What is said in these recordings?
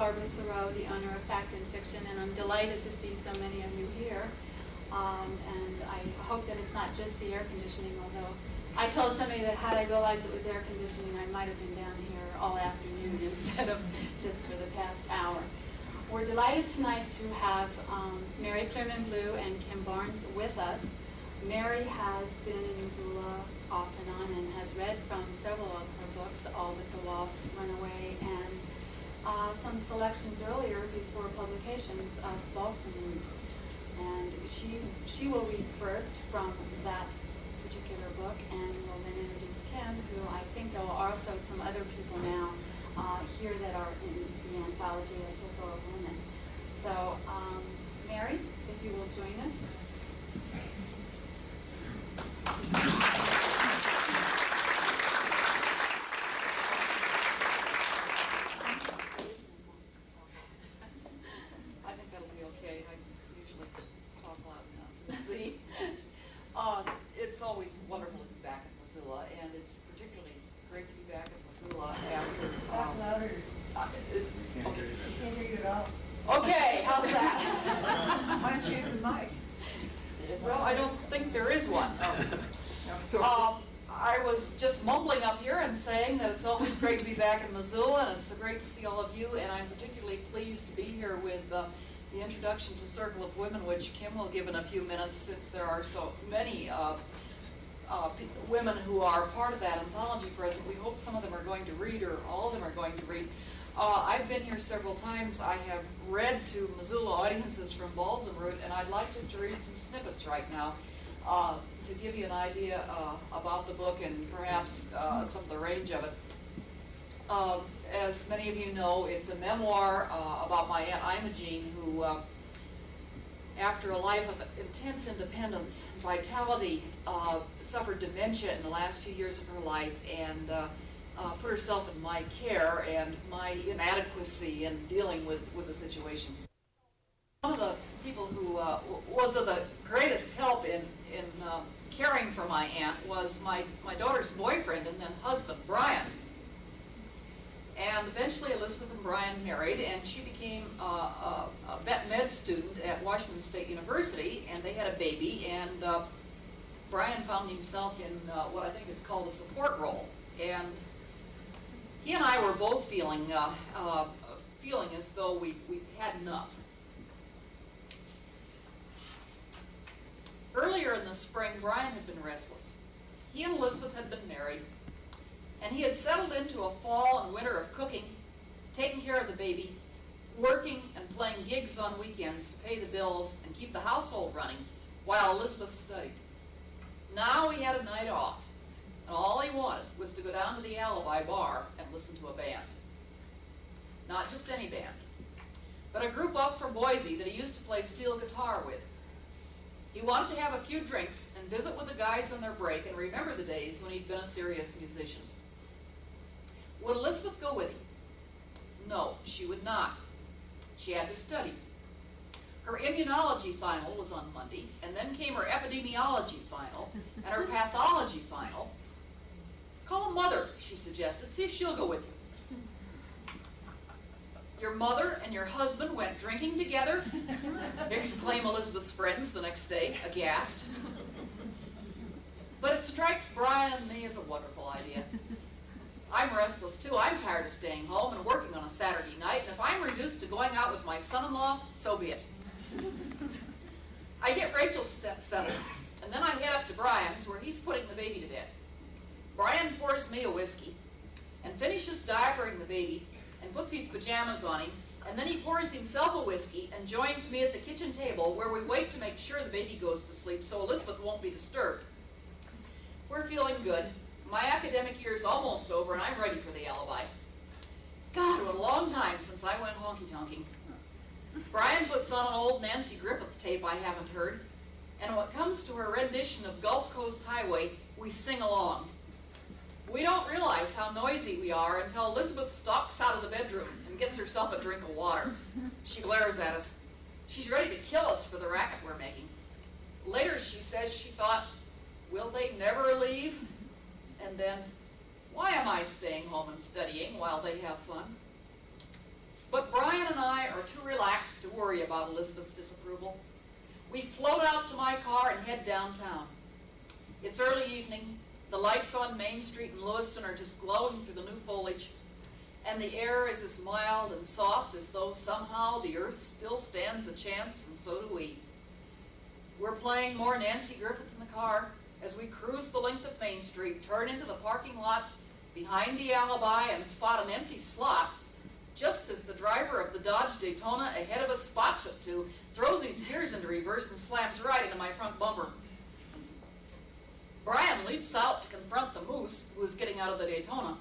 Barbara Thoreau, the owner of Fact and Fiction, and I'm delighted to see so many of you here. And I hope that it's not just the air conditioning, although I told somebody that had I realized it was air conditioning, I might have been down here all afternoon instead of just for the past hour. We're delighted tonight to have Mary Clearman-Blue and Kim Barnes with us. Mary has been in Missoula off and on and has read from several of her books, All That the Wasps Run Away, and some selections earlier before publications of Balsam Root. And she will read first from that particular book, and will then introduce Kim, who I think there are also some other people now here that are in the anthology, A Circle of Women. So, Mary, if you will join us. I think that'll be okay. I usually talk loud enough. See, it's always wonderful to be back in Missoula, and it's particularly great to be back in Missoula after. Talk louder. Okay. Can't hear you at all. Okay, how's that? Why don't you use the mic? Well, I don't think there is one. I was just mumbling up here and saying that it's always great to be back in Missoula, and it's so great to see all of you, and I'm particularly pleased to be here with the introduction to Circle of Women, which Kim will give in a few minutes, since there are so many women who are part of that anthology present. We hope some of them are going to read, or all of them are going to read. I've been here several times. I have read to Missoula audiences from Balsam Root, and I'd like just to read some snippets right now to give you an idea about the book and perhaps some of the range of it. As many of you know, it's a memoir about my Aunt Imogene, who, after a life of intense independence and vitality, suffered dementia in the last few years of her life, and put herself in my care and my inadequacy in dealing with the situation. One of the people who was of the greatest help in caring for my aunt was my daughter's boyfriend and then husband, Brian. And eventually Elizabeth and Brian married, and she became a vet med student at Washington State University, and they had a baby, and Brian found himself in what I think is called a support role. And he and I were both feeling as though we had enough. Earlier in the spring, Brian had been restless. He and Elizabeth had been married, and he had settled into a fall and winter of cooking, taking care of the baby, working and playing gigs on weekends to pay the bills and keep the household running while Elizabeth studied. Now he had a night off, and all he wanted was to go down to the Alibi bar and listen to a band. Not just any band, but a group up from Boise that he used to play steel guitar with. He wanted to have a few drinks and visit with the guys on their break and remember the days when he'd been a serious musician. Would Elizabeth go with him? No, she would not. She had to study. Her immunology final was on Monday, and then came her epidemiology final and her pathology final. Call Mother, she suggested, see if she'll go with you. Your mother and your husband went drinking together? Exclaimed Elizabeth's friends the next day, aghast. But it strikes Brian and me as a wonderful idea. I'm restless too. I'm tired of staying home and working on a Saturday night, and if I'm reduced to going out with my son-in-law, so be it. I get Rachel settled, and then I head up to Brian's, where he's putting the baby to bed. Brian pours me a whiskey and finishes diapering the baby and puts his pajamas on him, and then he pours himself a whiskey and joins me at the kitchen table, where we wait to make sure the baby goes to sleep so Elizabeth won't be disturbed. We're feeling good. My academic year's almost over, and I'm ready for the Alibi. God, what a long time since I went honky-tonking. Brian puts on an old Nancy Griffith tape I haven't heard, and when it comes to her rendition of Gulf Coast Highway, we sing along. We don't realize how noisy we are until Elizabeth stalks out of the bedroom and gets herself a drink of water. She glares at us. She's ready to kill us for the racket we're making. Later she says she thought, will they never leave? And then, why am I staying home and studying while they have fun? But Brian and I are too relaxed to worry about Elizabeth's disapproval. We float out to my car and head downtown. It's early evening. The lights on Main Street in Lewiston are just glowing through the new foliage, and the air is as mild and soft as though somehow the earth still stands a chance, and so do we. We're playing more Nancy Griffith in the car as we cruise the length of Main Street, turn into the parking lot behind the Alibi, and spot an empty slot just as the driver of the Dodge Daytona ahead of us spots it too, throws his gears into reverse and slams right into my front bumper. Brian leaps out to confront the moose who is getting out of the Daytona.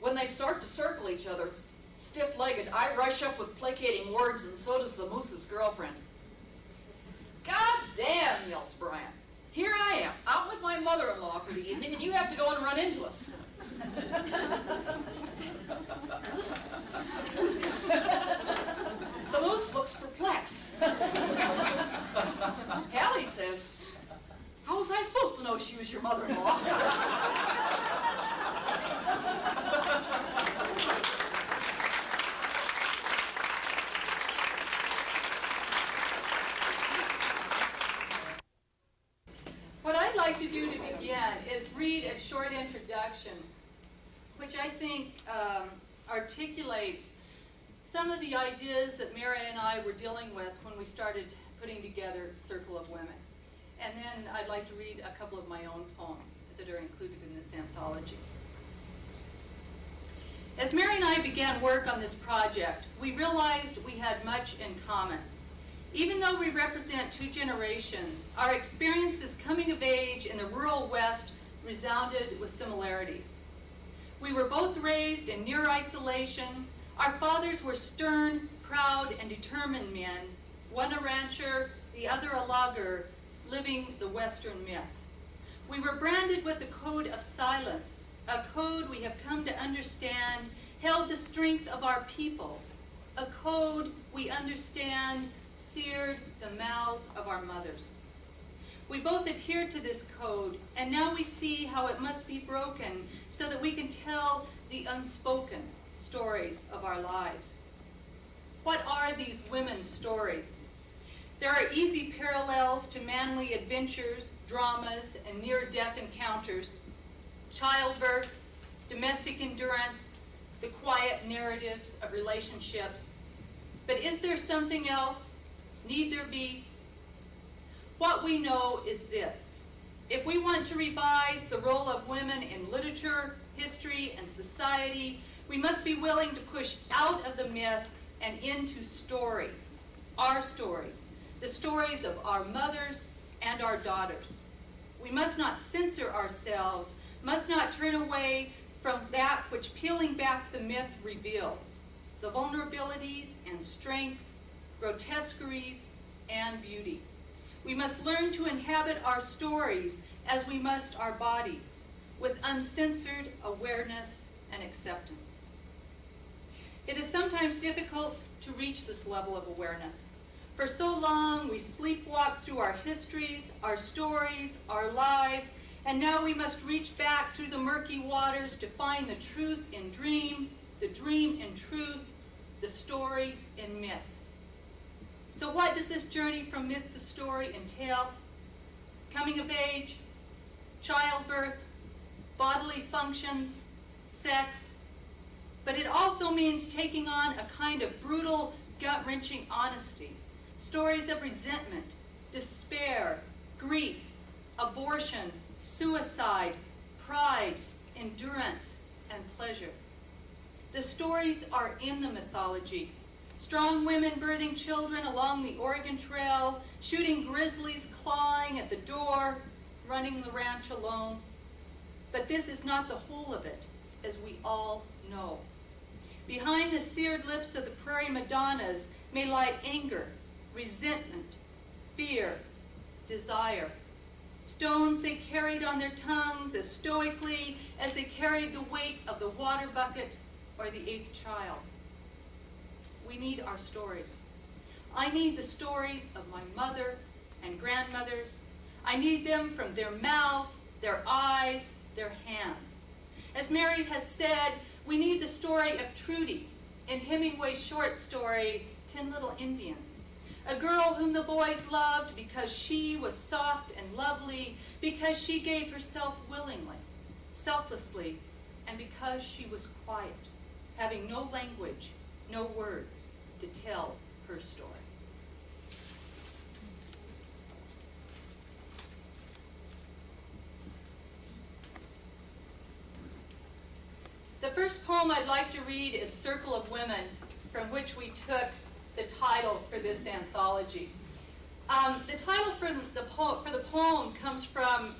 When they start to circle each other, stiff-legged, I rush up with placating words, and so does the moose's girlfriend. "God damn," yells Brian. "Here I am, out with my mother-in-law for the evening, and you have to go and run into us." The moose looks perplexed. Hallie says, "How was I supposed to know she was your mother-in-law?" What I'd like to do to begin is read a short introduction, which I think articulates some of the ideas that Mary and I were dealing with when we started putting together Circle of Women. And then I'd like to read a couple of my own poems that are included in this anthology. As Mary and I began work on this project, we realized we had much in common. Even though we represent two generations, our experiences coming of age in the rural West resounded with similarities. We were both raised in near isolation. Our fathers were stern, proud, and determined men, one a rancher, the other a logger, living the Western myth. We were branded with the code of silence, a code we have come to understand held the strength of our people, a code we understand seared the mouths of our mothers. We both adhered to this code, and now we see how it must be broken so that we can tell the unspoken stories of our lives. What are these women's stories? There are easy parallels to manly adventures, dramas, and near-death encounters, childbirth, domestic endurance, the quiet narratives of relationships. But is there something else? Need there be? What we know is this: if we want to revise the role of women in literature, history, and society, we must be willing to push out of the myth and into story, our stories, the stories of our mothers and our daughters. We must not censor ourselves, must not turn away from that which peeling back the myth reveals, the vulnerabilities and strengths, grotesqueries, and beauty. We must learn to inhabit our stories as we must our bodies, with uncensored awareness and acceptance. It is sometimes difficult to reach this level of awareness. For so long, we sleepwalk through our histories, our stories, our lives, and now we must reach back through the murky waters to find the truth in dream, the dream in truth, the story in myth. So what does this journey from myth to story entail? Coming of age, childbirth, bodily functions, sex, but it also means taking on a kind of brutal, gut-wrenching honesty. Stories of resentment, despair, grief, abortion, suicide, pride, endurance, and pleasure. The stories are in the mythology. Strong women birthing children along the Oregon Trail, shooting grizzlies clawing at the door, running the ranch alone. But this is not the whole of it, as we all know. Behind the seared lips of the prairie Madonnas may lie anger, resentment, fear, desire. Stones they carried on their tongues as stoically as they carried the weight of the water bucket or the 8th child. We need our stories. I need the stories of my mother and grandmothers. I need them from their mouths, their eyes, their hands. As Mary has said, we need the story of Trudy, in Hemingway's short story, 10 Little Indians. A girl whom the boys loved because she was soft and lovely, because she gave herself willingly, selflessly, and because she was quiet, having no language, no words to tell her story. The first poem I'd like to read is Circle of Women, from which we took the title for this anthology. The title for the poem comes from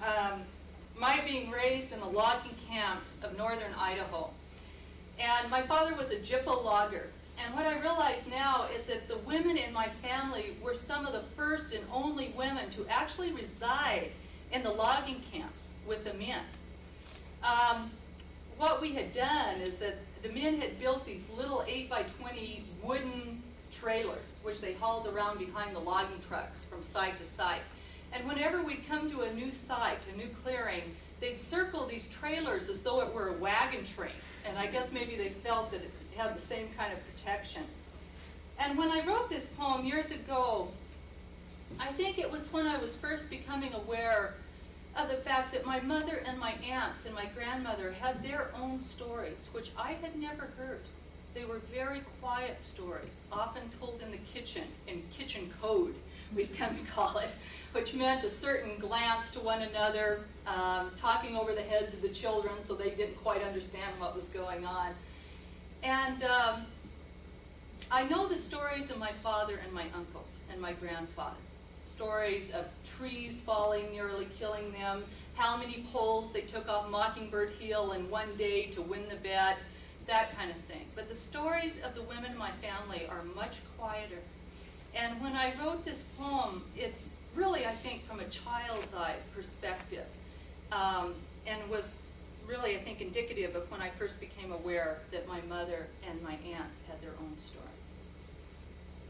my being raised in the logging camps of northern Idaho. And my father was a Jippo logger. And what I realize now is that the women in my family were some of the first and only women to actually reside in the logging camps with the men. What we had done is that the men had built these little 8x20 wooden trailers, which they hauled around behind the logging trucks from side to side. And whenever we'd come to a new site, a new clearing, they'd circle these trailers as though it were a wagon train. And I guess maybe they felt that it had the same kind of protection. And when I wrote this poem years ago, I think it was when I was first becoming aware of the fact that my mother and my aunts and my grandmother had their own stories, which I had never heard. They were very quiet stories, often told in the kitchen, in kitchen code, we've come to call it, which meant a certain glance to one another, talking over the heads of the children so they didn't quite understand what was going on. And I know the stories of my father and my uncles and my grandfather. Stories of trees falling, nearly killing them, how many poles they took off Mockingbird Hill in one day to win the bet, that kind of thing. But the stories of the women in my family are much quieter. And when I wrote this poem, it's really, I think, from a child's eye perspective, and was really, I think, indicative of when I first became aware that my mother and my aunts had their own stories.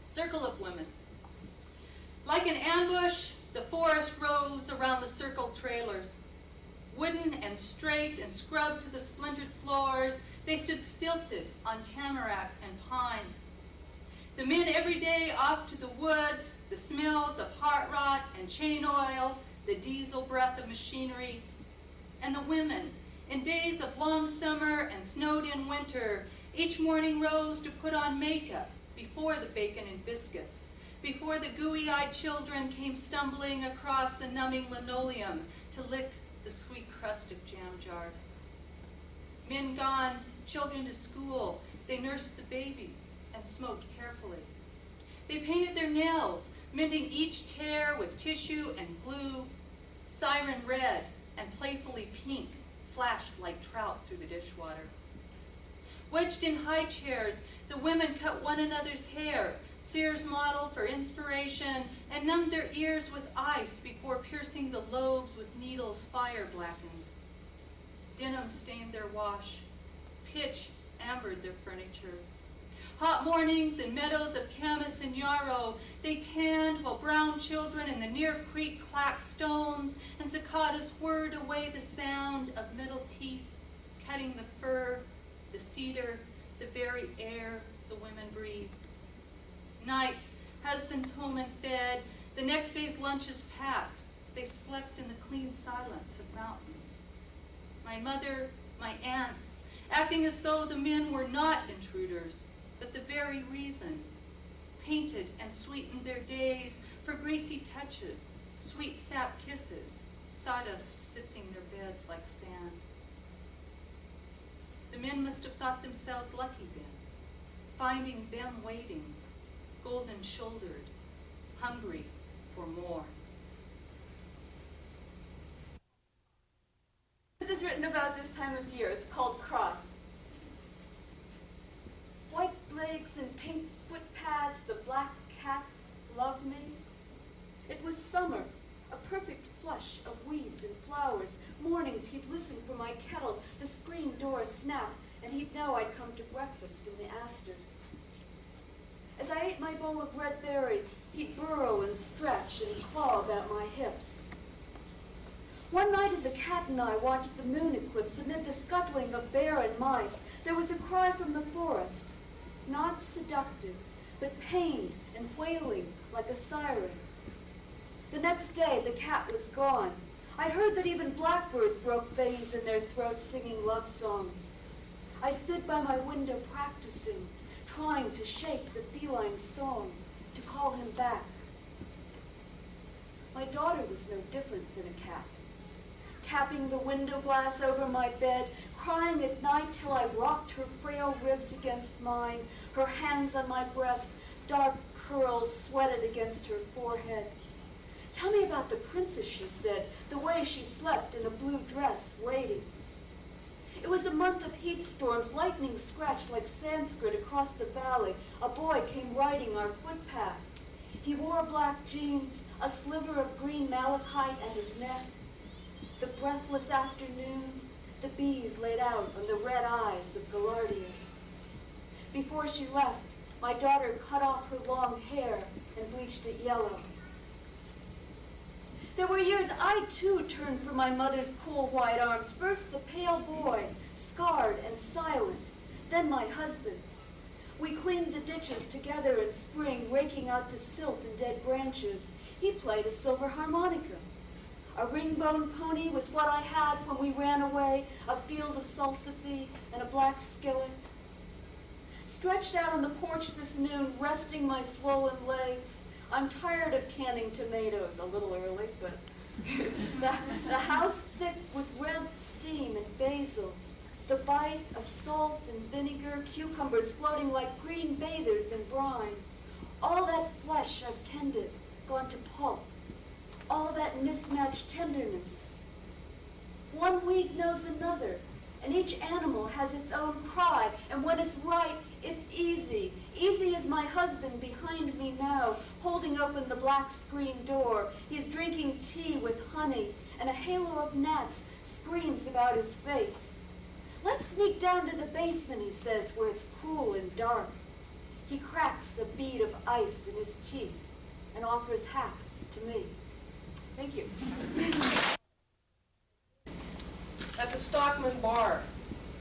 Circle of Women. Like an ambush, the forest rose around the circled trailers. Wooden and straight and scrubbed to the splintered floors, they stood stilted on tamarack and pine. The men every day off to the woods, the smells of heart rot and chain oil, the diesel breath of machinery. And the women, in days of long summer and snowed-in winter, each morning rose to put on makeup before the bacon and biscuits, before the gooey-eyed children came stumbling across the numbing linoleum to lick the sweet crust of jam jars. Men gone, children to school, they nursed the babies and smoked carefully. They painted their nails, mending each tear with tissue and glue. Siren red and playfully pink flashed like trout through the dishwater. Wedged in high chairs, the women cut one another's hair, Sears model for inspiration, and numbed their ears with ice before piercing the lobes with needles fire blackened. Denim stained their wash. Pitch ambered their furniture. Hot mornings in meadows of camas and yarrow, they tanned while brown children in the near creek clacked stones, and cicadas whirred away the sound of metal teeth, cutting the fir, the cedar, the very air the women breathed. Nights, husbands home and fed, the next day's lunches packed. They slept in the clean silence of mountains. My mother, my aunts, acting as though the men were not intruders, but the very reason, painted and sweetened their days for greasy touches, sweet sap kisses, sawdust sifting their beds like sand. The men must have thought themselves lucky then, finding them waiting, golden-shouldered, hungry for more. This is written about this time of year. It's called crop. White legs and pink foot pads, the black cat loved me. It was summer, a perfect flush of weeds and flowers. Mornings he'd listen for my kettle, the screen door snap, and he'd know I'd come to breakfast in the asters. As I ate my bowl of red berries, he'd burrow and stretch and claw about my hips. One night as the cat and I watched the moon eclipse amid the scuttling of bear and mice, there was a cry from the forest. not seductive, but pained and wailing like a siren. The next day, the cat was gone. I'd heard that even blackbirds broke veins in their throats singing love songs. I stood by my window practicing, trying to shape the feline song, to call him back. My daughter was no different than a cat, tapping the window glass over my bed, crying at night till I rocked her frail ribs against mine, her hands on my breast, dark curls sweated against her forehead. Tell me about the princess, she said, the way she slept in a blue dress, waiting. It was a month of heat storms, lightning scratched like Sanskrit across the valley. A boy came riding our footpath. He wore black jeans, a sliver of green malachite at his neck. The breathless afternoon, the bees laid out on the red eyes of Gaillardia. Before she left, my daughter cut off her long hair and bleached it yellow. There were years I, too, turned from my mother's cool white arms. First the pale boy, scarred and silent, then my husband. We cleaned the ditches together in spring, raking out the silt and dead branches. He played a silver harmonica. A ring-bone pony was what I had when we ran away, a field of salsify and a black skillet. Stretched out on the porch this noon, resting my swollen legs, I'm tired of canning tomatoes, a little early, but the house thick with red steam and basil, the bite of salt and vinegar, cucumbers floating like green bathers in brine, all that flesh I've tended, gone to pulp, all that mismatched tenderness. One weed knows another, and each animal has its own cry, and when it's right, it's easy. Easy as my husband behind me now, holding open the black screen door. He's drinking tea with honey, and a halo of gnats screams about his face. Let's sneak down to the basement, he says, where it's cool and dark. He cracks a bead of ice in his teeth and offers half to me. Thank you. At the Stockman Bar,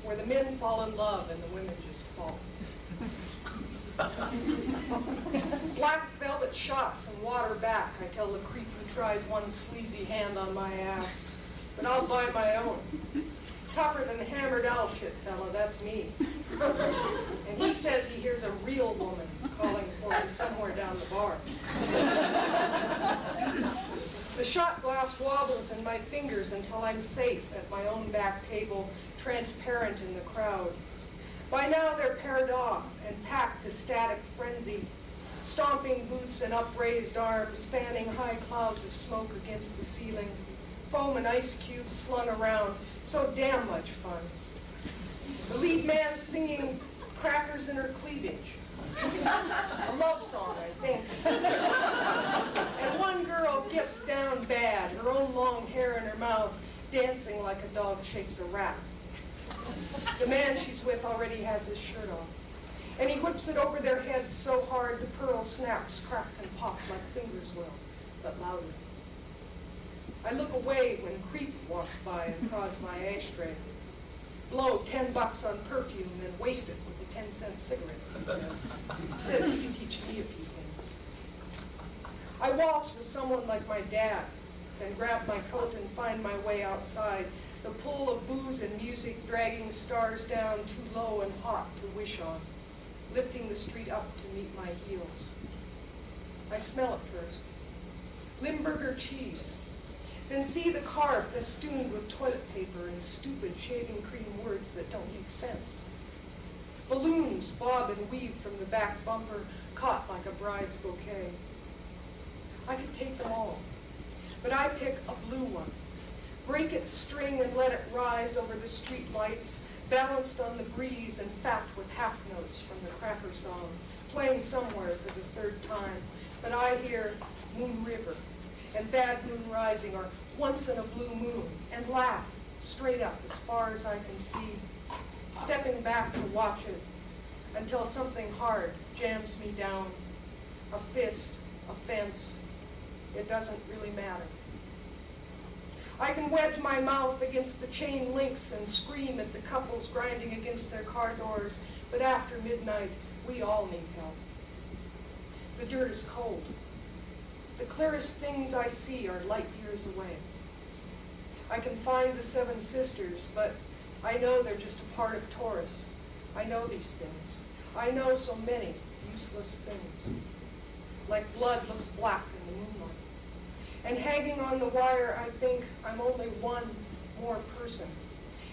where the men fall in love and the women just fall. Black velvet shots and water back, I tell the creep who tries one sleazy hand on my ass. But I'll buy my own. Tougher than hammered owl shit, fella, that's me. And he says he hears a real woman calling for him somewhere down the bar. The shot glass wobbles in my fingers until I'm safe at my own back table, transparent in the crowd. By now they're paired off and packed to static frenzy, stomping boots and upraised arms, fanning high clouds of smoke against the ceiling, foam and ice cubes slung around, so damn much fun. The lead man singing Crackers in Her Cleavage, a love song, I think. And one girl gets down bad, her own long hair in her mouth, dancing like a dog shakes a rat. The man she's with already has his shirt on, and he whips it over their heads so hard the pearl snaps, crack, and pop like fingers will, but louder. I look away when Creep walks by and prods my ashtray. Blow $10 on perfume and waste it with a 10-cent cigarette, he says. Says he can teach me a few things. I waltz with someone like my dad, then grab my coat and find my way outside, the pull of booze and music dragging stars down too low and hot to wish on, lifting the street up to meet my heels. I smell it first. Limburger cheese. Then see the car festooned with toilet paper and stupid shaving cream words that don't make sense. Balloons bob and weave from the back bumper, caught like a bride's bouquet. I could take them all, but I pick a blue one, break its string and let it rise over the street lights, balanced on the breeze and fat with half notes from the cracker song, playing somewhere for the third time. But I hear Moon River and Bad Moon Rising, or Once in a Blue Moon, and laugh straight up as far as I can see, stepping back to watch it until something hard jams me down, a fist, a fence. It doesn't really matter. I can wedge my mouth against the chain links and scream at the couples grinding against their car doors, but after midnight, We all need help. The dirt is cold. The clearest things I see are light years away. I can find the 7 sisters, but I know they're just a part of Taurus. I know these things. I know so many useless things. Like blood looks black in the moonlight. And hanging on the wire, I think I'm only one more person.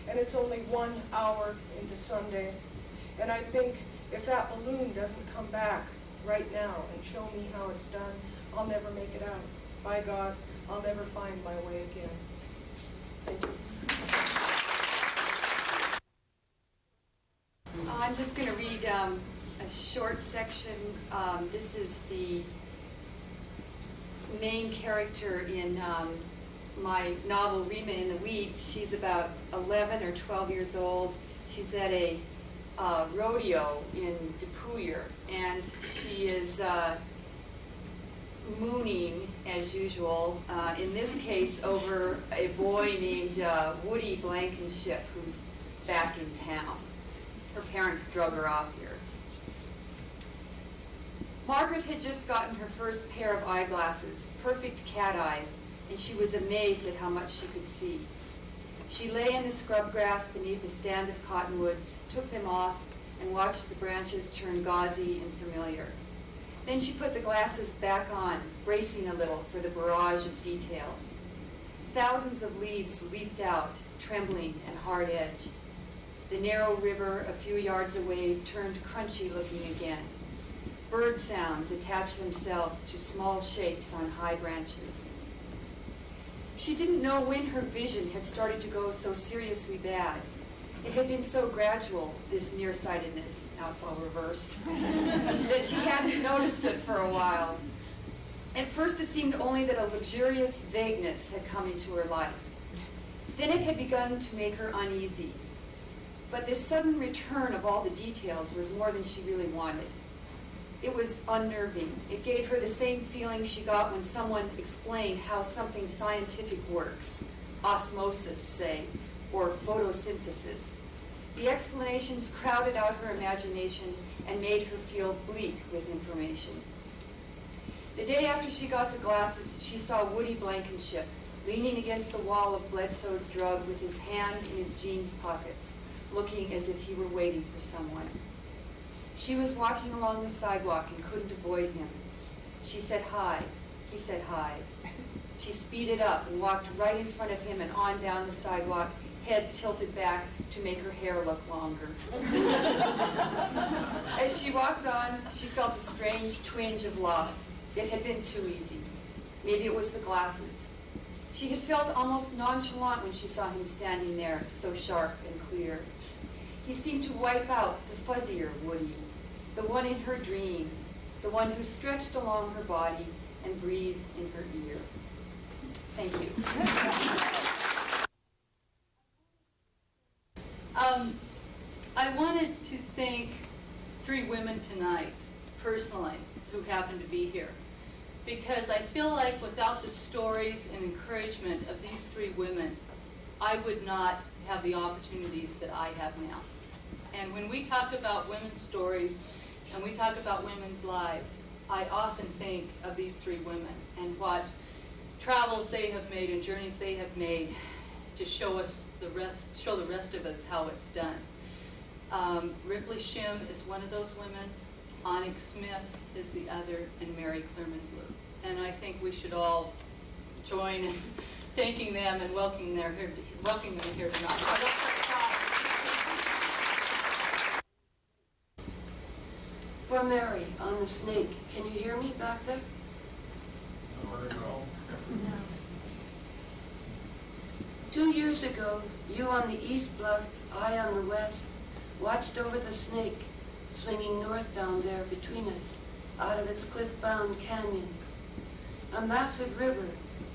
And it's only 1 hour into Sunday. And I think if that balloon doesn't come back right now and show me how it's done, I'll never make it out. By God, I'll never find my way again. Thank you. I'm just going to read a short section. This is the main character in my novel, Rima in the Weeds. She's about 11 or 12 years old. She's at a rodeo in Depuyer, and she is mooning, as usual, in this case over a boy named Woody Blankenship, who's back in town. Her parents drug her off here. Margaret had just gotten her first pair of eyeglasses, perfect cat eyes, and she was amazed at how much she could see. She lay in the scrub grass beneath a stand of cottonwoods, took them off, and watched the branches turn gauzy and familiar. Then she put the glasses back on, bracing a little for the barrage of detail. Thousands of leaves leaped out, trembling and hard-edged. The narrow river a few yards away turned crunchy-looking again. Bird sounds attached themselves to small shapes on high branches. She didn't know when her vision had started to go so seriously bad. It had been so gradual, this nearsightedness, now it's all reversed, that she hadn't noticed it for a while. At first it seemed only that a luxurious vagueness had come into her life. Then it had begun to make her uneasy. But this sudden return of all the details was more than she really wanted. It was unnerving. It gave her the same feeling she got when someone explained how something scientific works, osmosis, say, or photosynthesis. The explanations crowded out her imagination and made her feel bleak with information. The day after she got the glasses, she saw Woody Blankenship leaning against the wall of Bledsoe's drug with his hand in his jeans pockets, looking as if he were waiting for someone. She was walking along the sidewalk and couldn't avoid him. She said hi. He said hi. She speeded up and walked right in front of him and on down the sidewalk, head tilted back to make her hair look longer. As she walked on, she felt a strange twinge of loss. It had been too easy. Maybe it was the glasses. She had felt almost nonchalant when she saw him standing there, so sharp and clear. He seemed to wipe out the fuzzier Woody, the one in her dream, the one who stretched along her body and breathed in her ear. Thank you. I wanted to thank 3 women tonight, personally, who happen to be here, because I feel like without the stories and encouragement of these 3 women, I would not have the opportunities that I have now. And when we talk about women's stories and we talk about women's lives, I often think of these 3 women and what travels they have made and journeys they have made to show us the rest, show the rest of us how it's done. Ripley Shim is one of those women, Onyx Smith is the other, and Mary Clearman Blue. And I think we should all join in thanking them and welcoming them here tonight. For Mary on the snake, can you hear me back there? No. 2 years ago, you on the east bluff, I on the west, watched over the snake, swinging north down there between us, out of its cliff-bound canyon. A massive river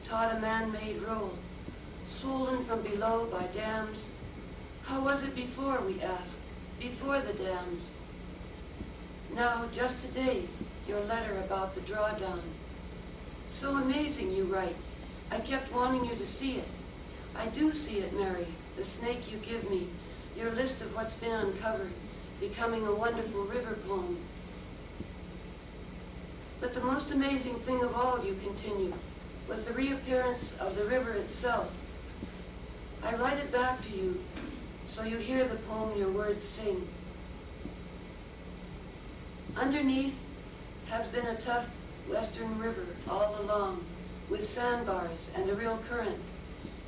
taught a man-made roll, swollen from below by dams. How was it before, we asked, before the dams? Now, just today, your letter about the drawdown. So amazing, you write. I kept wanting you to see it. I do see it, Mary, the snake you give me, your list of what's been uncovered, becoming a wonderful river poem, But the most amazing thing of all, you continue, was the reappearance of the river itself. I write it back to you, so you hear the poem your words sing. Underneath has been a tough western river all along, with sandbars and a real current.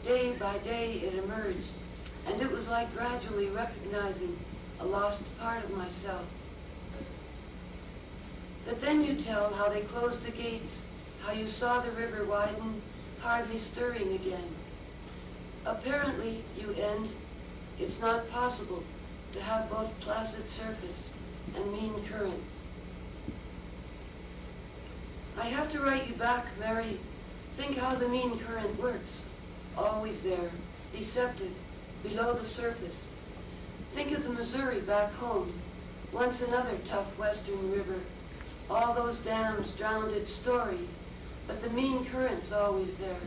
Day by day it emerged, and it was like gradually recognizing a lost part of myself. But then you tell how they closed the gates, how you saw the river widen, hardly stirring again. Apparently, you end, it's not possible to have both placid surface and mean current. I have to write you back, Mary. Think how the mean current works. Always there, deceptive, below the surface. Think of the Missouri back home, once another tough western river. All those dams drowned its story, but the mean current's always there.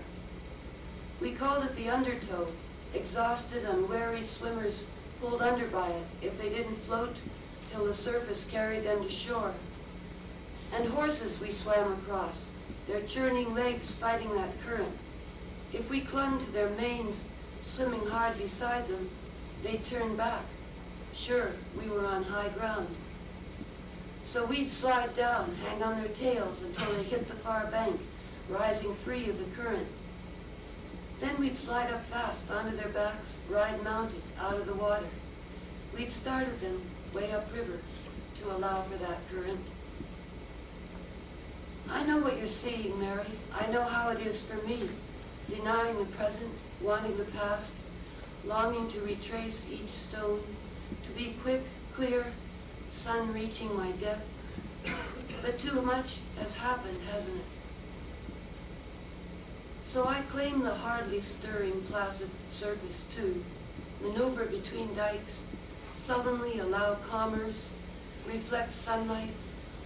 We called it the undertow. Exhausted, unwary swimmers pulled under by it if they didn't float till the surface carried them to shore. And horses we swam across, their churning legs fighting that current. If we clung to their manes, swimming hard beside them, they'd turn back. Sure, we were on high ground. So we'd slide down, hang on their tails until they hit the far bank, rising free of the current. Then we'd slide up fast onto their backs, ride mounted out of the water. We'd started them way upriver to allow for that current. I know what you're seeing, Mary. I know how it is for me, denying the present, wanting the past, longing to retrace each stone, to be quick, clear, sun reaching my depth. But too much has happened, hasn't it? So I claim the hardly stirring placid surface too, maneuver between dikes, sullenly allow commerce, reflect sunlight,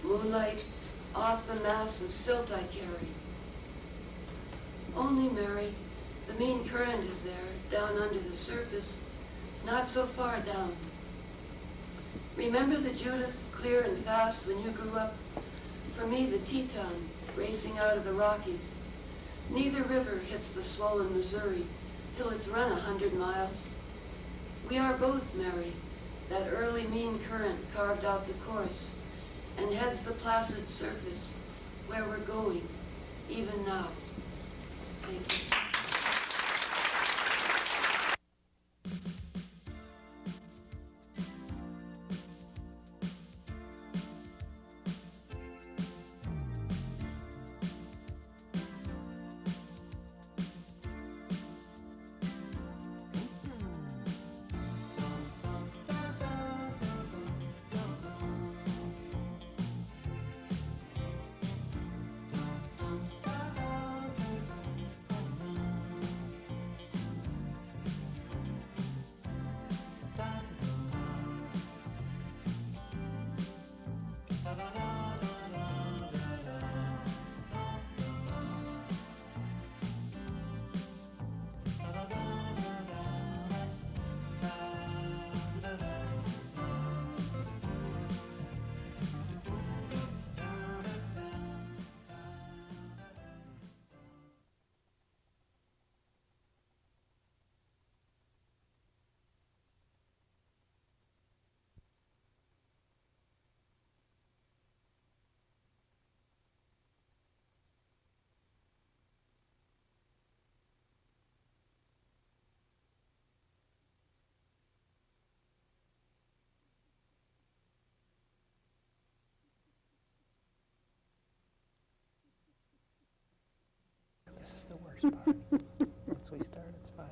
moonlight, off the mass of silt I carry. Only, Mary, the mean current is there, down under the surface, not so far down. Remember the Judith, clear and fast when you grew up? For me, the Teton, racing out of the Rockies. Neither river hits the swollen Missouri till it's run 100 miles. We are both, Mary, that early mean current carved out the course and heads the placid surface where we're going, even now. Thank you. This is the worst part. Once we start, it's fine.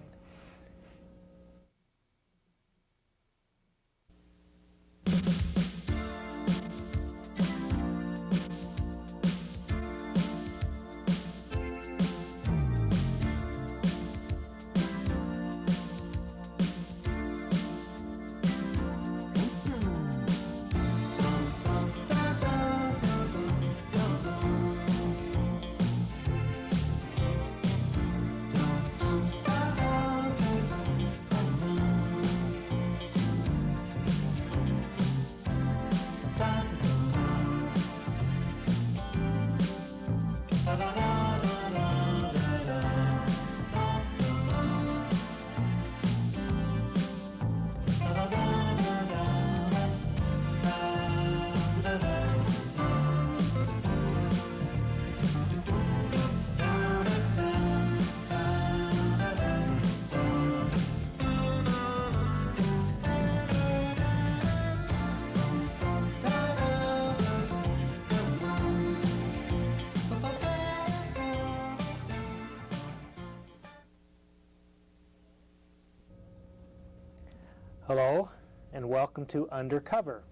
Hello, and welcome to Undercover.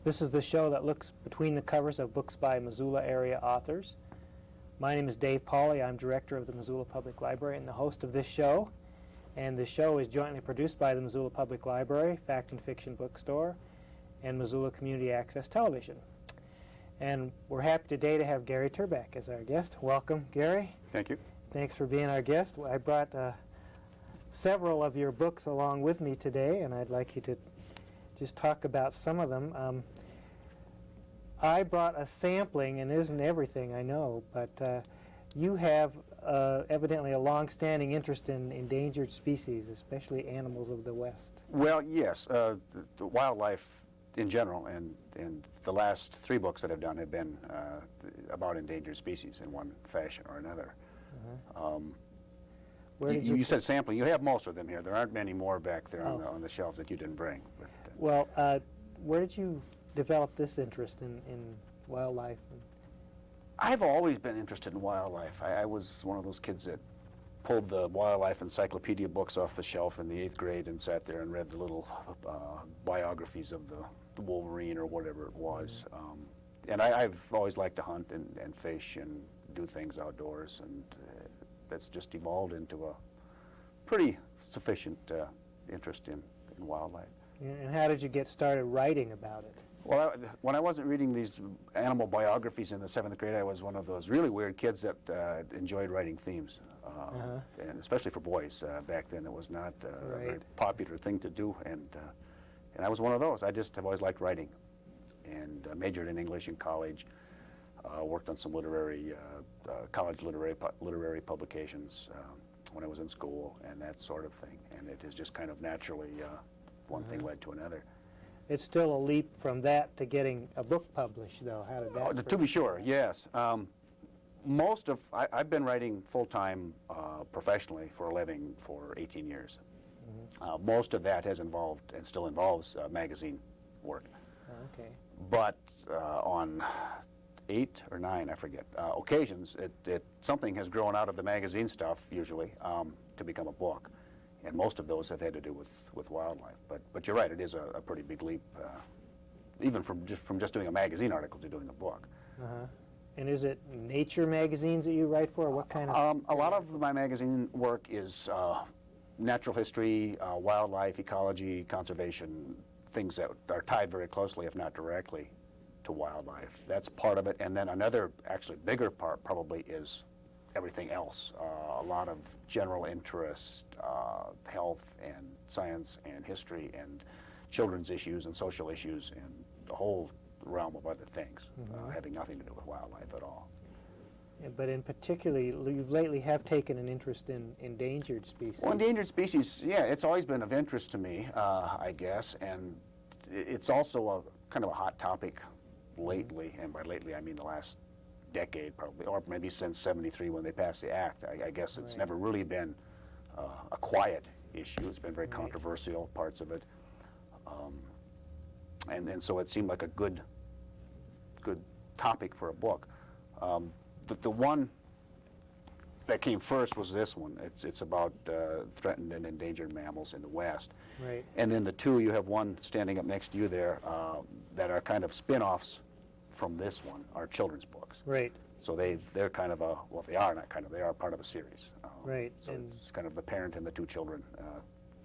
This is the show that looks between the covers of books by Missoula area authors. My name is Dave Pauley. I'm director of the Missoula Public Library and the host of this show. And the show is jointly produced by the Missoula Public Library, Fact and Fiction Bookstore, and Missoula Community Access Television. And we're happy today to have Gary Turbak as our guest. Welcome, Gary. Thank you. Thanks for being our guest. I brought several of your books along with me today, and I'd like you to just talk about some of them. I brought a sampling, and it isn't everything, I know, but you have evidently a long-standing interest in endangered species, especially animals of the West. Well, yes, the wildlife in general, and the last 3 books that I've done have been about endangered species in one fashion or another. Where did You said sampling. You have most of them here. There aren't many more back there on the shelves that you didn't bring. But, well, where did you develop this interest in wildlife? I've always been interested in wildlife. I was one of those kids that pulled the wildlife encyclopedia books off the shelf in the 8th grade and sat there and read the little biographies of the wolverine or whatever it was. And I've always liked to hunt and fish and do things outdoors, and that's just evolved into a pretty sufficient interest in wildlife. And how did you get started writing about it? Well, when I wasn't reading these animal biographies in the 7th grade, I was one of those really weird kids that enjoyed writing themes, and especially for boys. Back then, it was not a very popular thing to do, and I was one of those. I just have always liked writing, and majored in English in college. Worked on some college literary publications when I was in school, and that sort of thing. And it has just kind of naturally, one thing led to another. It's still a leap from that to getting a book published, though. How did that? To be sure, yes. I've been writing full-time professionally for a living for 18 years. Most of that has involved and still involves magazine work. Okay. But on 8 or 9, I forget, occasions, something has grown out of the magazine stuff, usually, to become a book. And most of those have had to do with wildlife. But you're right, it is a pretty big leap, even from just doing a magazine article to doing a book. And is it nature magazines that you write for, or what kind of? A lot of my magazine work is natural history, wildlife, ecology, conservation, things that are tied very closely, if not directly, to wildlife. That's part of it. And then another, actually bigger part probably is everything else. A lot of general interest, health and science and history and children's issues and social issues and the whole realm of other things, having nothing to do with wildlife at all. Yeah, but in particular, you lately have taken an interest in endangered species. Well, endangered species, yeah, it's always been of interest to me, I guess, and it's also a kind of a hot topic lately, and by lately I mean the last decade probably, or maybe since '73 when they passed the act. I guess it's never really been a quiet issue. It's been very controversial, parts of it, and so it seemed like a good topic for a book. The one that came first was this one. It's about threatened and endangered mammals in the West. Right. And then the two, you have one standing up next to you there that are kind of spin-offs from this one, are children's books. Right. So they're kind of they are not kind of, they are part of a series. Right. So it's kind of the parent and the 2 children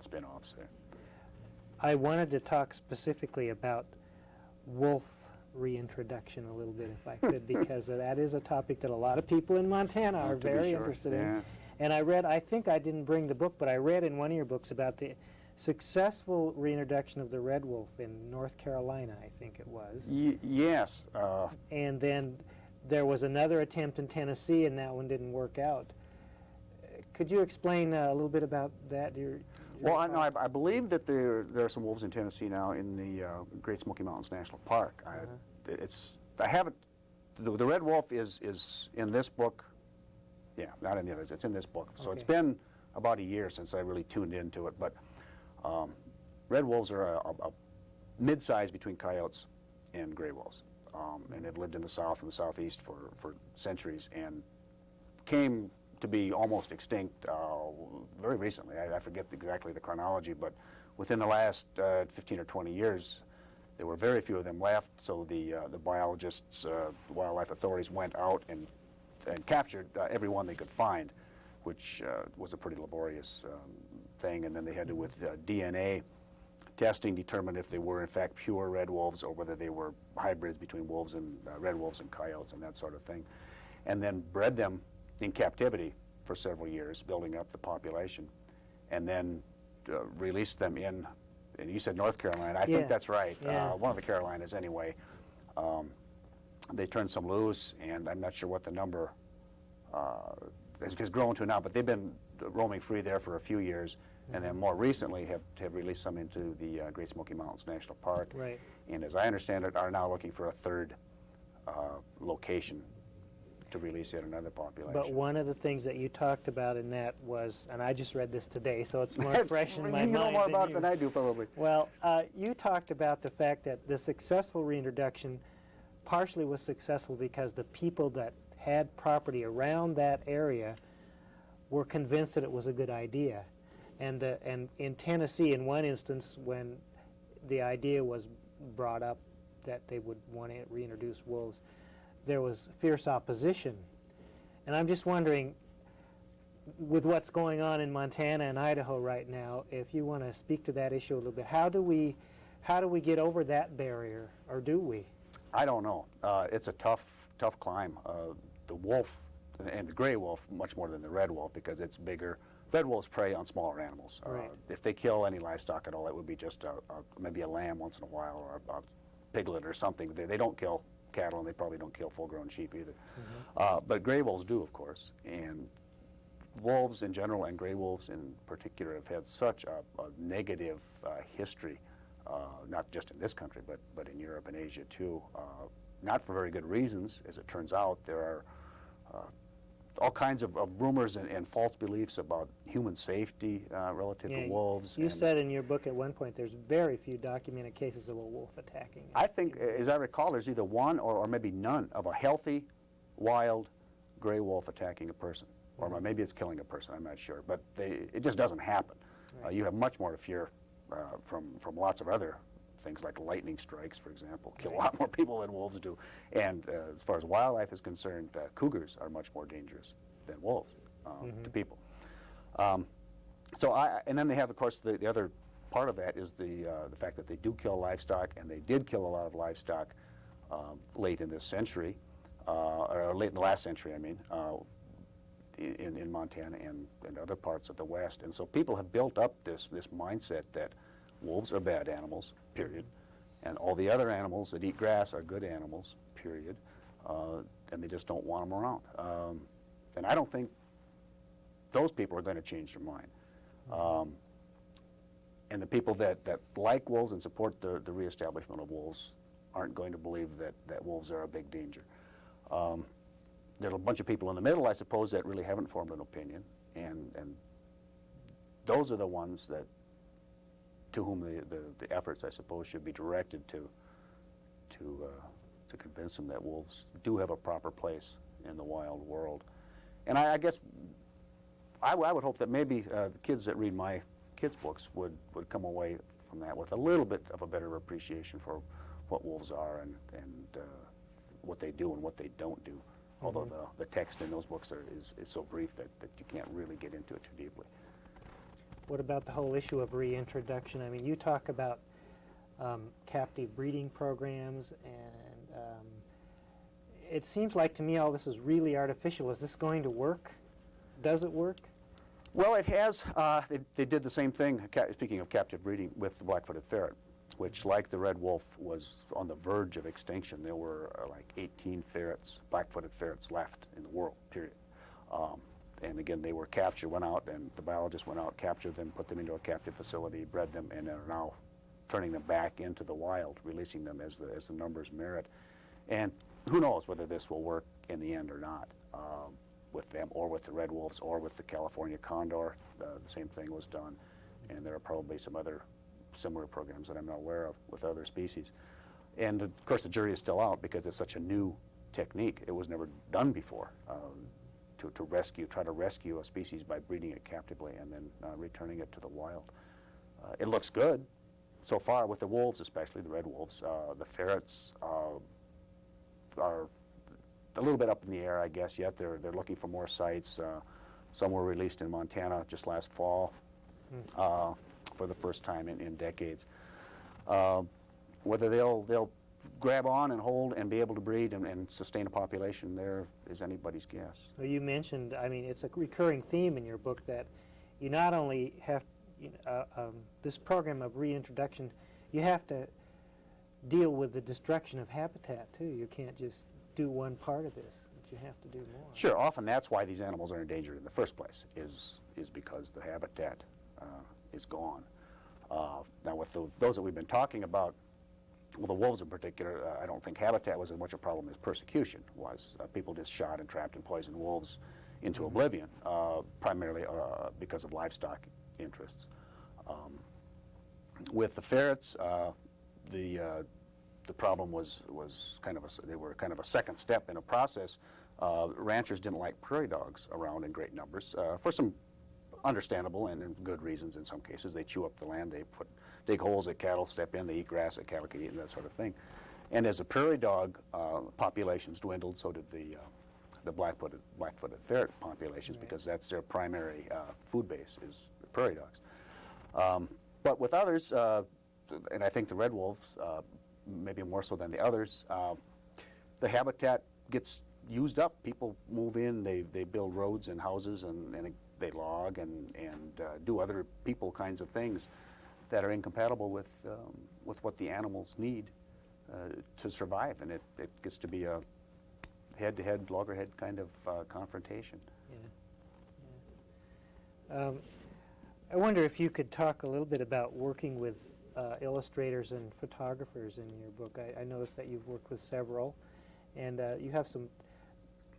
spin-offs there. I wanted to talk specifically about wolf reintroduction a little bit, if I could, because that is a topic that a lot of people in Montana are very interested in. And I think I didn't bring the book, but I read in one of your books about the successful reintroduction of the red wolf in North Carolina, I think it was. Yes. And then there was another attempt in Tennessee, and that one didn't work out. Could you explain a little bit about that? Well, I believe that there are some wolves in Tennessee now in the Great Smoky Mountains National Park. I haven't. The red wolf is in this book. Yeah, not in the others. It's in this book. So it's been about a year since I really tuned into it. But red wolves are a mid-size between coyotes and gray wolves, and have lived in the South and the Southeast for centuries, and came to be almost extinct very recently. I forget exactly the chronology, but within the last 15 or 20 years, there were very few of them left, so the biologists, the wildlife authorities went out and captured every one they could find, which was a pretty laborious thing. And then they had to, with DNA testing, determine if they were in fact pure red wolves or whether they were hybrids between wolves and red wolves and coyotes and that sort of thing. And then bred them in captivity for several years, building up the population, and then released them in, and you said North Carolina, I think that's right, one of the Carolinas anyway. They turned some loose, and I'm not sure what the number has grown to now, but they've been roaming free there for a few years, and then more recently have released some into the Great Smoky Mountains National Park. Right. And as I understand it, are now looking for a third location to release yet another population. But one of the things that you talked about in that was, and I just read this today, so it's more fresh in my mind. You know more about it than I do, probably. Well, you talked about the fact that the successful reintroduction partially was successful because the people that had property around that area were convinced that it was a good idea. And in Tennessee, in one instance, when the idea was brought up that they would want to reintroduce wolves, there was fierce opposition. And I'm just wondering, with what's going on in Montana and Idaho right now, if you want to speak to that issue a little bit, how do we get over that barrier, or do we? I don't know. It's a tough climb. The wolf, and the gray wolf, much more than the red wolf, because it's bigger. Red wolves prey on smaller animals. Right. If they kill any livestock at all, it would be just maybe a lamb once in a while, or a piglet or something. They don't kill cattle, and they probably don't kill full-grown sheep either. But gray wolves do, of course. And wolves in general, and gray wolves in particular, have had such a negative history, not just in this country, but in Europe and Asia too. Not for very good reasons, as it turns out. There are all kinds of rumors and false beliefs about human safety relative to wolves. You said in your book at one point there's very few documented cases of a wolf attacking. I think, as I recall, there's either one or maybe none of a healthy, wild gray wolf attacking a person. Or maybe it's killing a person, I'm not sure. But it just doesn't happen. Right. You have much more to fear from lots of other things like lightning strikes, for example, kill a lot more people than wolves do. And as far as wildlife is concerned, cougars are much more dangerous than wolves to people. And then they have, of course, the other part of that is the fact that they do kill livestock, and they did kill a lot of livestock late in this century, or late in the last century, I mean, in Montana and other parts of the West. And so people have built up this mindset that wolves are bad animals, period, and all the other animals that eat grass are good animals, period, and they just don't want them around. And I don't think those people are going to change their mind. And the people that like wolves and support the reestablishment of wolves aren't going to believe that wolves are a big danger. There are a bunch of people in the middle, I suppose, that really haven't formed an opinion, and those are the ones to whom the efforts, I suppose, should be directed to convince them that wolves do have a proper place in the wild world. And I guess I would hope that maybe the kids that read my kids' books would come away from that with a little bit of a better appreciation for what wolves are and what they do and what they don't do. Although the text in those books is so brief that you can't really get into it too deeply. What about the whole issue of reintroduction? I mean, you talk about captive breeding programs, and it seems like to me all this is really artificial. Is this going to work? Does it work? Well, it has. They did the same thing, speaking of captive breeding, with the black-footed ferret, which, like the red wolf, was on the verge of extinction. There were like 18 ferrets, black-footed ferrets, left in the world, period. And again, they were captured, went out, and the biologists went out, captured them, put them into a captive facility, bred them, and are now turning them back into the wild, releasing them as the numbers merit. And who knows whether this will work in the end or not with them, or with the red wolves, or with the California condor. The same thing was done. And there are probably some other similar programs that I'm not aware of with other species. And of course, the jury is still out because it's such a new technique. It was never done before. Try to rescue a species by breeding it captively and then returning it to the wild. It looks good so far with the wolves, especially the red wolves. The ferrets are a little bit up in the air, I guess, yet. They're looking for more sites. Some were released in Montana just last fall for the first time in decades. Whether they'll grab on and hold and be able to breed and sustain a population there is anybody's guess. Well, you mentioned, I mean, it's a recurring theme in your book that you not only have this program of reintroduction, you have to deal with the destruction of habitat too. You can't just do one part of this, but you have to do more. Sure, often that's why these animals are endangered in the first place, is because the habitat is gone. Now with those that we've been talking about, well, the wolves in particular, I don't think habitat was as much a problem as persecution was. People just shot and trapped and poisoned wolves into oblivion, primarily because of livestock interests. With the ferrets, the problem was kind of they were kind of a second step in a process. Ranchers didn't like prairie dogs around in great numbers for some understandable and good reasons in some cases. They chew up the land, they dig holes that cattle step in, they eat grass that cattle can eat, and that sort of thing. And as the prairie dog populations dwindled, so did the black-footed ferret populations, because that's their primary food base, is the prairie dogs. But with others, and I think the red wolves, maybe more so than the others, the habitat gets used up. People move in, they build roads and houses, and they log and do other people kinds of things that are incompatible with what the animals need to survive, and it gets to be a head-to-head, loggerhead kind of confrontation. Yeah. I wonder if you could talk a little bit about working with illustrators and photographers in your book. I noticed that you've worked with several, and you have some.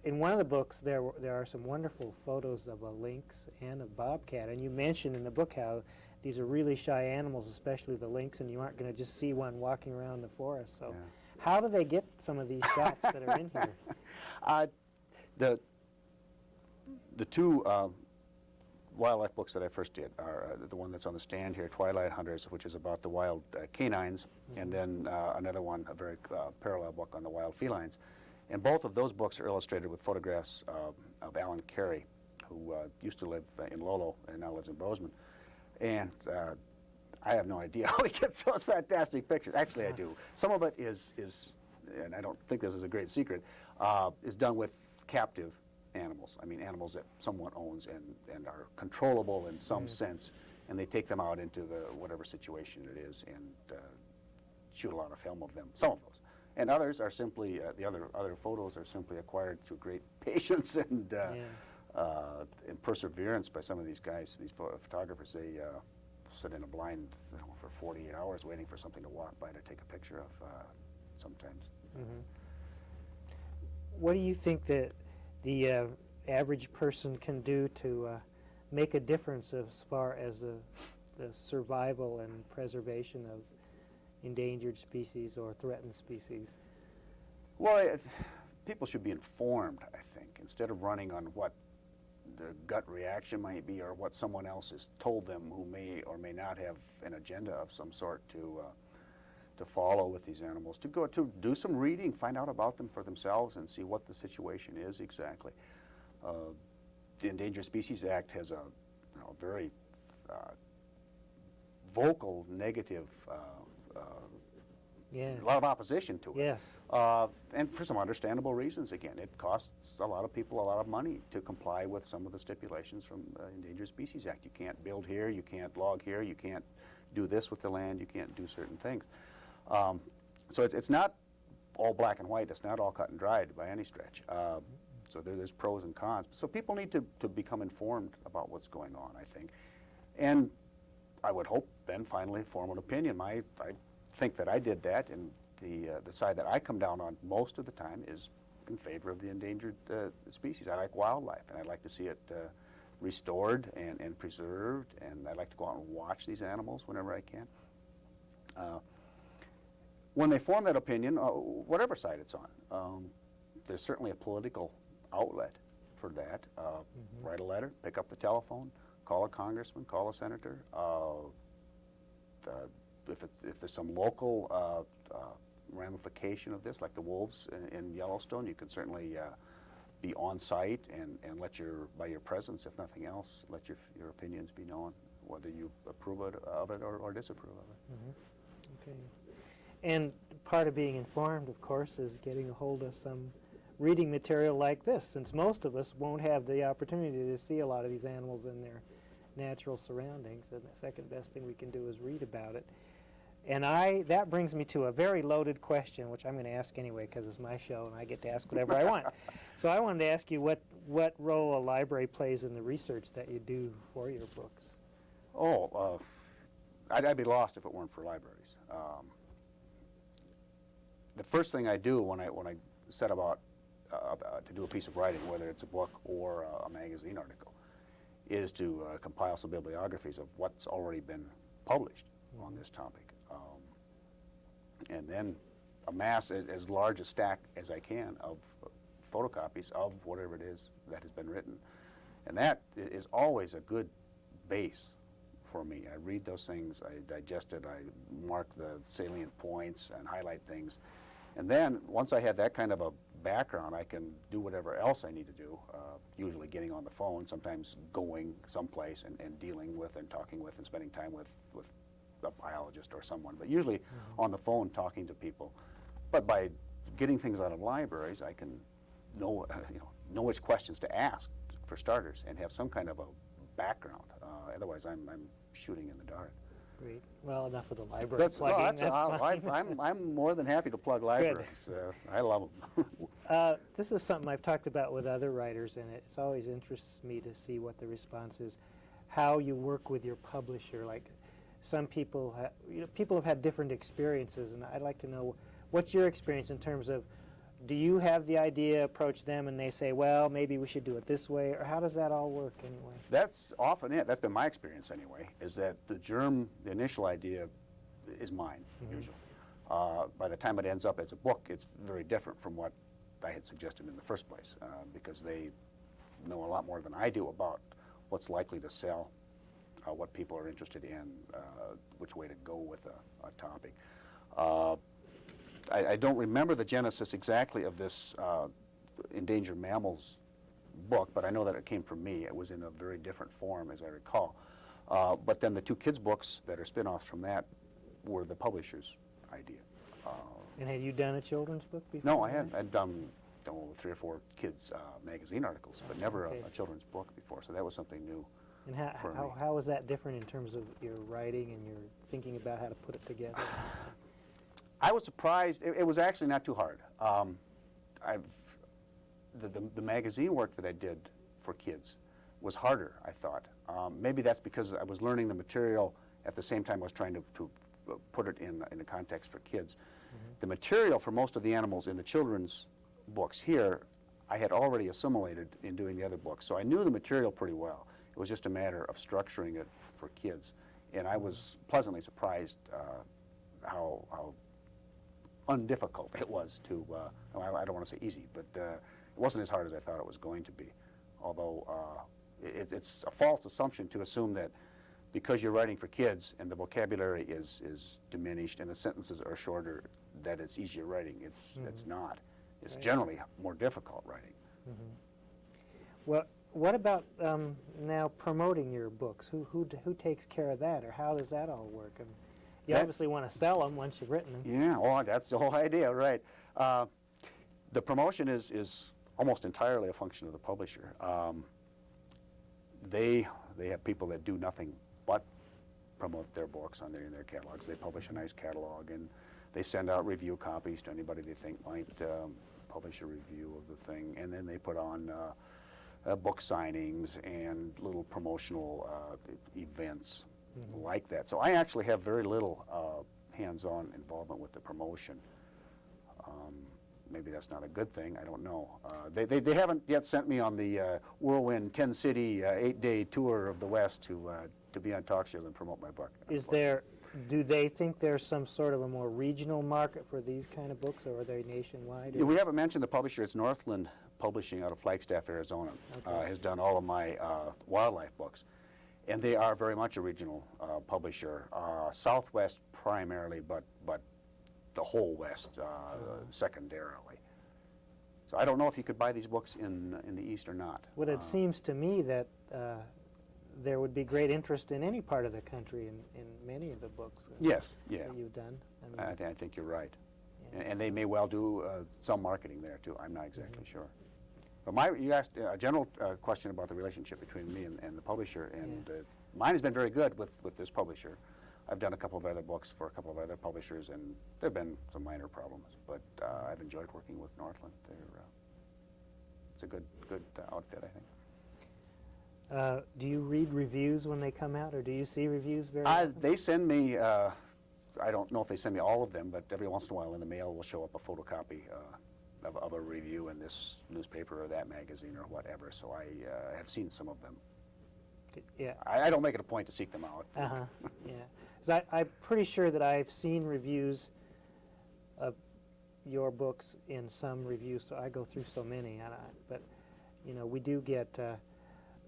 In one of the books, there are some wonderful photos of a lynx and a bobcat, and you mentioned in the book how these are really shy animals, especially the lynx, and you aren't going to just see one walking around the forest. So, how do they get some of these shots that are in here? The two wildlife books that I first did are the one that's on the stand here, Twilight Hunters, which is about the wild canines, and then another one, a very parallel book on the wild felines. And both of those books are illustrated with photographs of Alan Carey, who used to live in Lolo and now lives in Bozeman. And I have no idea how he gets those fantastic pictures. Actually, I do. Some of it is, and I don't think this is a great secret, is done with captive animals. I mean, animals that someone owns and are controllable in some sense, and they take them out into the whatever situation it is and shoot a lot of film of them, some of those. And others are simply, the other photos are simply acquired through great patience and perseverance by some of these guys, these photographers. They sit in a blind for 48 hours waiting for something to walk by to take a picture of sometimes. What do you think that the average person can do to make a difference as far as the survival and preservation of endangered species or threatened species? Well, people should be informed, I think, instead of running on what the gut reaction might be or what someone else has told them who may or may not have an agenda of some sort to follow with these animals, to go to do some reading, find out about them for themselves and see what the situation is exactly. The Endangered Species Act has a very vocal negative a lot of opposition to it. Yes. And for some understandable reasons. Again, it costs a lot of people a lot of money to comply with some of the stipulations from the Endangered Species Act. You can't build here, you can't log here, you can't do this with the land, you can't do certain things. So it's not all black and white, it's not all cut and dried by any stretch. So there's pros and cons. So people need to become informed about what's going on, I think. And I would hope then finally form an opinion. I think that I did that, and the side that I come down on most of the time is in favor of the endangered species. I like wildlife, and I'd like to see it restored and preserved, and I'd like to go out and watch these animals whenever I can. When they form that opinion, whatever side it's on, there's certainly a political outlet for that. Write a letter, pick up the telephone, call a congressman, call a senator, if there's some local ramification of this, like the wolves in Yellowstone, you can certainly be on site and by your presence, if nothing else, let your opinions be known, whether you approve of it or disapprove of it. Mm-hmm. Okay. And part of being informed, of course, is getting a hold of some reading material like this, since most of us won't have the opportunity to see a lot of these animals in their natural surroundings, and the second best thing we can do is read about it. And that brings me to a very loaded question, which I'm going to ask anyway because it's my show and I get to ask whatever I want. So I wanted to ask you what role a library plays in the research that you do for your books. Oh, I'd be lost if it weren't for libraries. The first thing I do when I set about to do a piece of writing, whether it's a book or a magazine article, is to compile some bibliographies of what's already been published on this topic. And then amass as large a stack as I can of photocopies of whatever it is that has been written. And that is always a good base for me. I read those things, I digest it, I mark the salient points and highlight things. And then once I have that kind of a background, I can do whatever else I need to do, usually getting on the phone, sometimes going someplace and dealing with and talking with and spending time with a biologist or someone, but usually on the phone talking to people. But by getting things out of libraries, I can know which questions to ask for starters and have some kind of a background. Otherwise, I'm shooting in the dark. Great. Well, enough of the library plugging. I'm more than happy to plug libraries. I love them. This is something I've talked about with other writers, and it always interests me to see what the response is, how you work with your publisher. Like some people, people have had different experiences, and I'd like to know what's your experience in terms of, do you have the idea, approach them, and they say, well, maybe we should do it this way, or how does that all work anyway? That's often it. That's been my experience anyway, is that the initial idea is mine, usually. By the time it ends up as a book, it's very different from what I had suggested in the first place, because they know a lot more than I do about what's likely to sell, what people are interested in, which way to go with a topic. I don't remember the genesis exactly of this endangered mammals book, but I know that it came from me. It was in a very different form, as I recall. But then the two kids' books that are spin-offs from that were the publisher's idea. And had you done a children's book before? No, I hadn't. I'd done 3 or 4 kids' magazine articles, but never a children's book before, so that was something new. And how was that different in terms of your writing and your thinking about how to put it together? I was surprised. It was actually not too hard. The magazine work that I did for kids was harder, I thought. Maybe that's because I was learning the material at the same time I was trying to put it in a context for kids. The material for most of the animals in the children's books here, I had already assimilated in doing the other books, so I knew the material pretty well. It was just a matter of structuring it for kids. And I was pleasantly surprised how undifficult it was to, I don't want to say easy, but it wasn't as hard as I thought it was going to be. Although it's a false assumption to assume that because you're writing for kids and the vocabulary is diminished and the sentences are shorter, that it's easier writing. It's not. It's generally more difficult writing. Well, what about now promoting your books? Who takes care of that, or how does that all work? You obviously want to sell them once you've written them. Yeah, well, that's the whole idea, right? The promotion is almost entirely a function of the publisher. They have people that do nothing but promote their books in their catalogs. They publish a nice catalog, and they send out review copies to anybody they think might publish a review of the thing, and then they put on book signings and little promotional events like that. So I actually have very little hands-on involvement with the promotion. Maybe that's not a good thing. I don't know. They haven't yet sent me on the whirlwind 10-city 8-day tour of the West to be on talk shows and promote my book. Do they think there's some sort of a more regional market for these kind of books, or are they nationwide? Yeah, we haven't mentioned the publisher. It's Northland Publishing out of Flagstaff, Arizona. Has done all of my wildlife books. And they are very much a regional publisher, Southwest primarily, but the whole West secondarily. So I don't know if you could buy these books in the East or not. Well, it seems to me that there would be great interest in any part of the country in many of the books Yes, yeah. that you've done. I think you're right. Yeah, And they may well do some marketing there, too. I'm not exactly sure. But you asked a general question about the relationship between me and the publisher, and mine has been very good with this publisher. I've done a couple of other books for a couple of other publishers, and there have been some minor problems, but I've enjoyed working with Northland. It's a good outfit, I think. Do you read reviews when they come out, or do you see reviews very often? They send me, I don't know if they send me all of them, but every once in a while in the mail will show up a photocopy of a review in this newspaper or that magazine or whatever, so I have seen some of them. Yeah. I don't make it a point to seek them out. Yeah. 'Cause I'm pretty sure that I've seen reviews of your books in some reviews, so I go through so many. But, you know, we do get,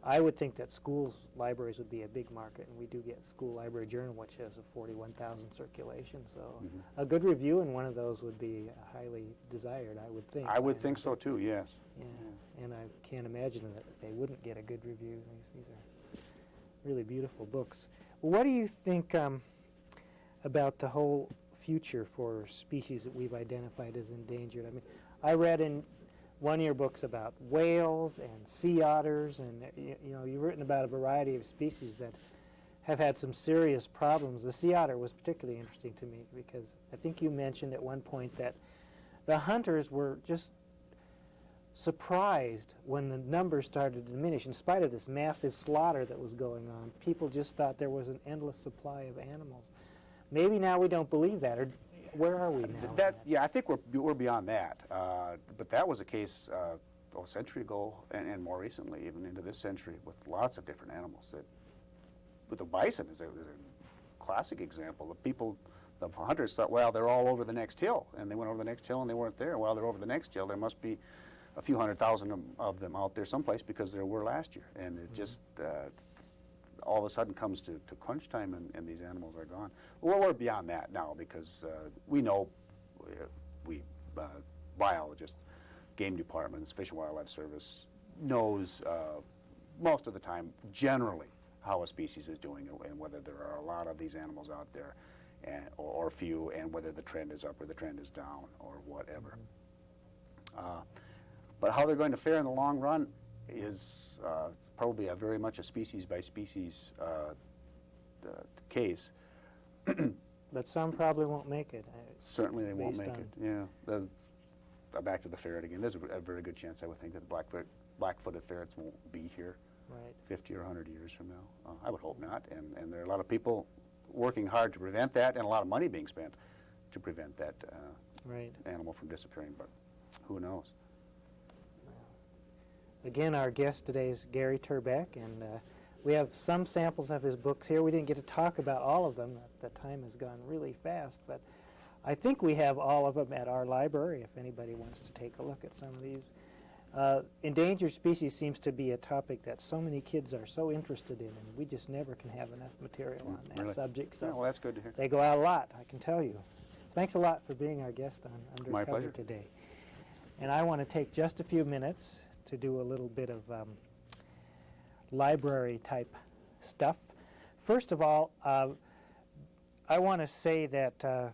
I would think that schools, libraries would be a big market, and we do get School Library Journal, which has a 41,000 circulation, so a good review in one of those would be highly desired, I would think. I would think so too, yes. Yeah, and I can't imagine that they wouldn't get a good review. These are really beautiful books. Well, what do you think about the whole future for species that we've identified as endangered? I mean, I read in one of your books about whales and sea otters, and you know, you've written about a variety of species that have had some serious problems. The sea otter was particularly interesting to me because I think you mentioned at one point that the hunters were just surprised when the numbers started to diminish. In spite of this massive slaughter that was going on, people just thought there was an endless supply of animals. Maybe now we don't believe that, or where are we now? Yeah, I think we're beyond that. But that was a case a century ago, and more recently, even into this century, with lots of different animals. But the bison is a classic example. The hunters thought, well, they're all over the next hill, and they went over the next hill and they weren't there. Well, they're over the next hill. There must be a few 100,000 of them out there someplace because there were last year, and it just all of a sudden comes to crunch time, and these animals are gone. Well, we're beyond that now because we know, biologists, game departments, Fish and Wildlife Service knows most of the time generally how a species is doing and whether there are a lot of these animals out there or few, and whether the trend is up or the trend is down or whatever. But how they're going to fare in the long run is probably very much a species by species case. But some probably won't make it. Certainly they won't make it, yeah. Back to the ferret again. There's a very good chance, I would think, that the black-footed ferrets won't be here 50 or 100 years from now. I would hope not, and there are a lot of people working hard to prevent that, and a lot of money being spent to prevent that animal from disappearing, but who knows? Again, our guest today is Gary Turbak, and we have some samples of his books here. We didn't get to talk about all of them. The time has gone really fast, but I think we have all of them at our library if anybody wants to take a look at some of these. Endangered species seems to be a topic that so many kids are so interested in, and we just never can have enough material on that subject. So well, that's good to hear. They go out a lot, I can tell you. Thanks a lot for being our guest on Undercover My pleasure. today. And I want to take just a few minutes to do a little bit of library-type stuff. First of all, I want to say that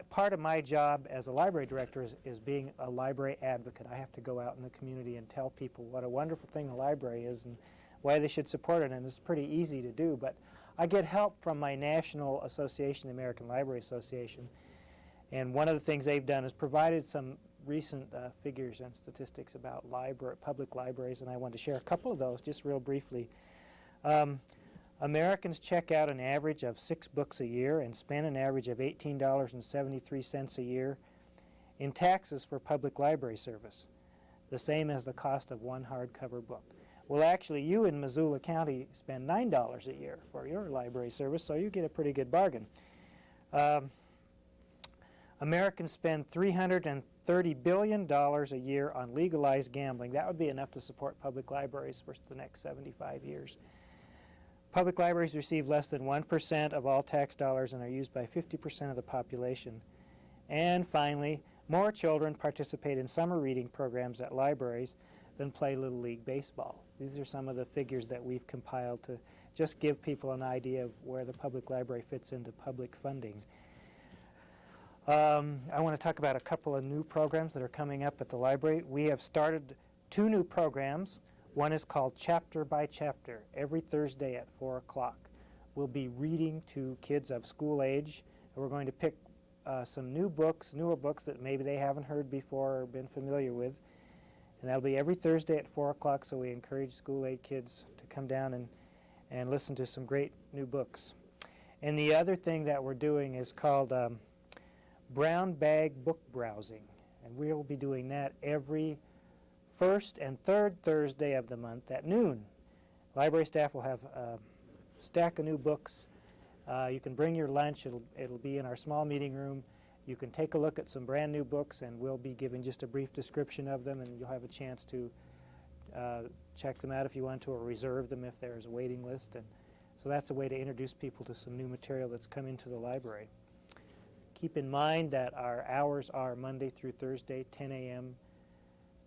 part of my job as a library director is being a library advocate. I have to go out in the community and tell people what a wonderful thing a library is and why they should support it, and it's pretty easy to do. But I get help from my national association, the American Library Association, and one of the things they've done is provided some recent figures and statistics about public libraries, and I want to share a couple of those just real briefly. Americans check out an average of 6 books a year and spend an average of $18.73 a year in taxes for public library service, the same as the cost of one hardcover book. Well, actually, you in Missoula County spend $9 a year for your library service, so you get a pretty good bargain. Americans spend $30 billion a year on legalized gambling. That would be enough to support public libraries for the next 75 years. Public libraries receive less than 1% of all tax dollars and are used by 50% of the population. And finally, more children participate in summer reading programs at libraries than play Little League Baseball. These are some of the figures that we've compiled to just give people an idea of where the public library fits into public funding. I want to talk about a couple of new programs that are coming up at the library. We have started 2 new programs. One is called Chapter by Chapter, every Thursday at 4 o'clock. We'll be reading to kids of school age, and we're going to pick some newer books that maybe they haven't heard before or been familiar with. And that'll be every Thursday at 4 o'clock, so we encourage school-age kids to come down and listen to some great new books. And the other thing that we're doing is called Brown Bag Book Browsing, and we'll be doing that every first and third Thursday of the month at noon. Library staff will have a stack of new books. You can bring your lunch. It'll be in our small meeting room. You can take a look at some brand new books, and we'll be giving just a brief description of them, and you'll have a chance to check them out if you want to, or reserve them if there's a waiting list. And so that's a way to introduce people to some new material that's come into the library. Keep in mind that our hours are Monday through Thursday, 10 a.m.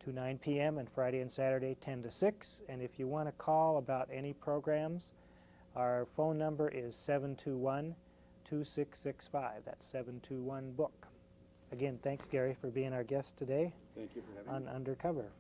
to 9 p.m., and Friday and Saturday, 10 to 6. And if you want to call about any programs, our phone number is 721-2665. That's 721-BOOK. Again, thanks, Gary, for being our guest today. Thank you for having me. On Undercover.